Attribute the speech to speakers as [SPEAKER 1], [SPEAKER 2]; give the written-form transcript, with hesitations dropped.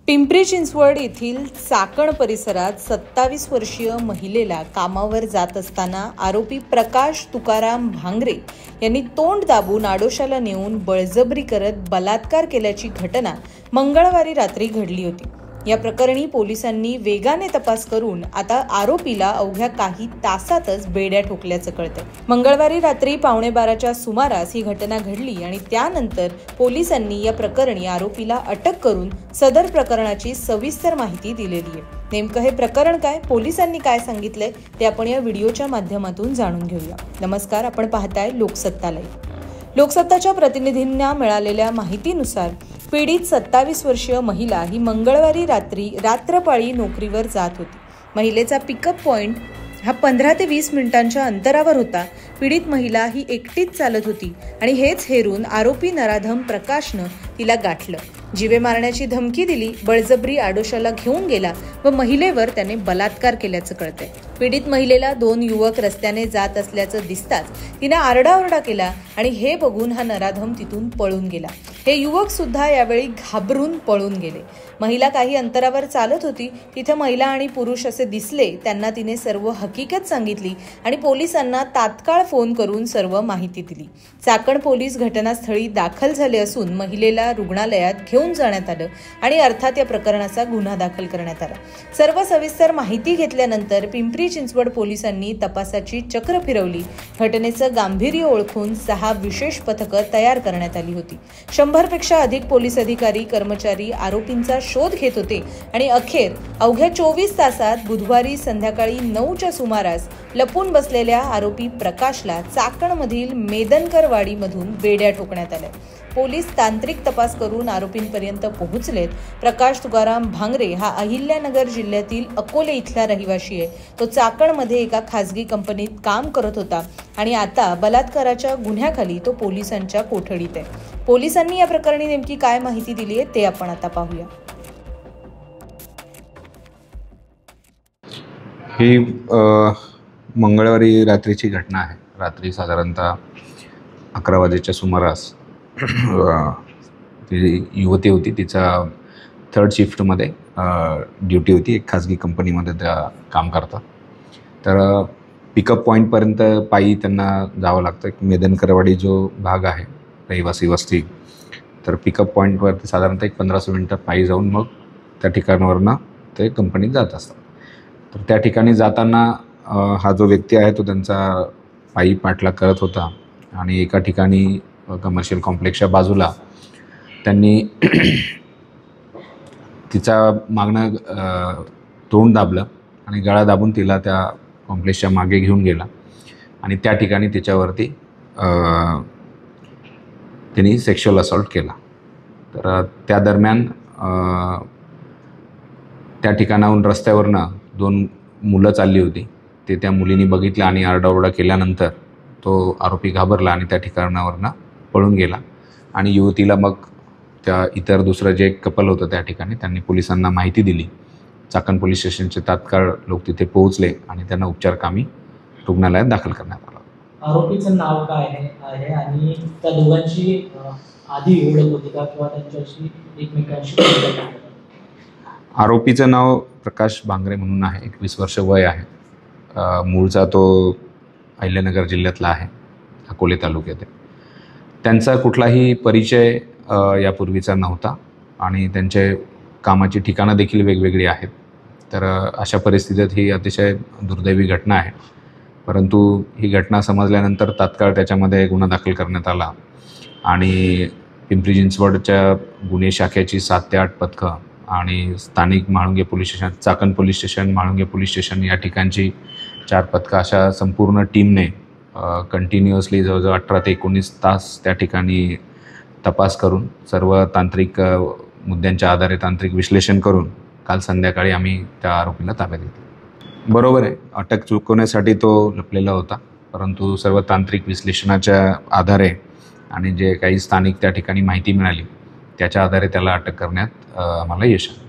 [SPEAKER 1] पिंपरी चिंचवड येथील चाकण परिसरात 27 वर्षीय महिलेला कामावर जात असताना आरोपी प्रकाश तुकाराम भांगरे यांनी तोंड दाबून आडोशाला नेऊन बळजबरी करत बलात्कार केल्याची घटना मंगळवारी रात्री घडली होती। या प्रकरणी पोलिसांनी वेगाने तपास करून आता आरोपीला अवघ्या काही तासातच बेड्या ठोकल्याचं कळतंय। मंगळवारी रात्री 11:15च्या सुमारास ही घटना घडली आणि त्यानंतर पोलिसांनी या प्रकरणी आरोपीला अटक करून सदर प्रकरणाची सविस्तर माहिती दिलेली आहे। नेमकं हे प्रकरण काय, पोलिसांनी काय सांगितलंय ते आपण या व्हिडिओच्या माध्यमातून जाणून घेऊया। नमस्कार, आपण पाहताय लोकसत्ता लाईव्ह। लोकसत्ताच्या प्रतिनिधींना मिळालेल्या माहितीनुसार पीडित 27 वर्षीय महिला ही मंगळवारी रात्री रात्रपाळी नोकरीवर जात होती। महिलेचा पिकअप पॉइंट हा 15 ते 20 मिनिटांच्या अंतरावर होता। पीडित महिला ही एकटीच चालत होती आणि हेच हेरून आरोपी नराधम प्रकाशनं तिला गाठलं, जीवे मारण्याची धमकी दिली, बळजबरी आडोशाला घेऊन गेला व महिलेवर त्याने बलात्कार केल्याचं कळतंय। पीडित महिलेला 2 युवक रस्त्याने जात असल्याचं दिसताच तिने आरडाओरडा केला आणि हे बघून हा नराधम तिथून पळून गेला। हे युवक सुद्धा यावेळी घाबरून पळून गेले। महिला काही अंतरावर चालत होती, तिथे महिला आणि पुरुष असे दिसले। त्यांना तिने सर्व हकीकत सांगितली आणि पोलिसांना तात्काळ फोन करून सर्व माहिती दिली। चाकण पोलीस घटनास्थळी दाखल झाले असून महिलेला रुग्णालयात घेऊन जाण्यात आलं आणि अर्थात या प्रकरणाचा गुन्हा दाखल करण्यात आला। सर्व सविस्तर माहिती घेतल्यानंतर पिंपरी चिंचवड पोलिसांनी तपासाची चक्र फिरवली। घटनेचं गांभीर्य ओळखून 6 विशेष पथकं तयार करण्यात आली होती। 100 पेक्षा अधिक पोलीस अधिकारी कर्मचारी आरोपींचा शोध घेत होते आणि अखेर अवघ्या 24 तासात बुधवारी संध्याकाळी 9च्या सुमारास लपून बसलेल्या आरोपी प्रकाशला चाकणमधील मेदनकरवाडीमधून बेड्या ठोकण्यात आल्या। पोलीस तांत्रिक तपास करून आरोपींपर्यंत पोहोचलेत। प्रकाश तुकाराम भांगरे हा अहिल्यानगर जिल्ह्यातील अकोले इथला रहिवासी आहे। तो चाकणमध्ये एका खासगी कंपनीत काम करत होता आणि आता बलात्काराच्या गुन्ह्याखाली तो पोलिसांच्या कोठडीत आहे। पोलिसांनी या प्रकरणी नेमकी काय माहिती दिली आहे ते आपण आता पाहूया।
[SPEAKER 2] ही मंगळवारी रात्रीची घटना आहे। रात्री साधारणतः 11 वाजेच्या सुमारास ती युवती होती, तिचा 3rd शिफ्टमध्ये ड्युटी होती। एक खाजगी कंपनीमध्ये त्या काम करतात। तर पिकअप पॉईंटपर्यंत पायी त्यांना जावं लागतं। मेदनकरवाडी जो भाग आहे रहिवासी वस्ती, तर पिकअप पॉईंटवरती साधारणतः एक 15 मिनिटं पायी जाऊन मग त्या ठिकाणावरनं ते कंपनीत जात असतात। तर त्या ठिकाणी जाताना हा जो व्यक्ती आहे तो त्यांचा पायी पाठलाग करत होता आणि एका ठिकाणी कमर्शियल कॉम्प्लेक्सच्या बाजूला त्यांनी तिचा मागणं तोंड दाबलं आणि गळा दाबून तिला त्या कॉम्प्लेक्सच्या मागे घेऊन गेला आणि त्या ठिकाणी तिच्यावरती त्यांनी सेक्शुअल असॉल्ट केला। तर त्या दरम्यान त्या ठिकाणाहून रस्त्यावरनं 2 मुलं चालली होती। ते त्या मुलीने बघितलं आणि आरडाओरडा केल्यानंतर तो आरोपी घाबरला आणि त्या ठिकाणावरनं पळून गेला आणि युवतीला मग त्या इतर दुसरं जे कपल होतं त्या ठिकाणी त्यांनी पोलिसांना माहिती दिली। चाकण पोलीस स्टेशनचे तात्काळ लोक तिथे पोहोचले आणि त्यांना उपचारकामी रुग्णालयात दाखल करण्यात आलं।
[SPEAKER 3] आरोपीचं नाव काय आहे आणि त्या दोघांची आधी ओळख होती का किंवा त्यांच्याशी एकमेकांशी?
[SPEAKER 2] आरोपीचं नाव प्रकाश भांगरे म्हणून आहे, 21 वर्ष वय आहे। मूळचा तो अहिल्यानगर जिल्ह्यातला आहे, अकोले तालुक्यात आहे। त्यांचा कुठलाही परिचय यापूर्वीचा नव्हता आणि त्यांचे कामाची ठिकाणं देखील वेगवेगळी आहेत। तर अशा परिस्थितीत ही अतिशय दुर्दैवी घटना आहे। परंतु ही घटना समजल्यानंतर तात्काळ त्याच्यामध्ये गुन्हा दाखल करण्यात आला आणि पिंपरी चिंचवडच्या गुन्हे शाखेची 7 ते 8 पथकं आणि स्थानिक Mhalunge police station, Chakan police station, Mhalunge police station या ठिकाणची 4 पथकं अशा संपूर्ण टीमने कंटिन्युअसली जवळजवळ 18 ते 19 तास त्या ठिकाणी तपास करून सर्व तांत्रिक मुद्द्यांच्या आधारे तांत्रिक विश्लेषण करून काल संध्याकाळी आम्ही त्या आरोपीला ताब्यात घेतलं। बरोबर आहे, अटक चुकवण्यासाठी तो लपलेला होता, परंतु सर्व तांत्रिक विश्लेषणाच्या आधारे आणि जे काही स्थानिक त्या ठिकाणी माहिती मिळाली त्याच्या आधारे त्याला अटक करण्यात आम्हाला यश आलं।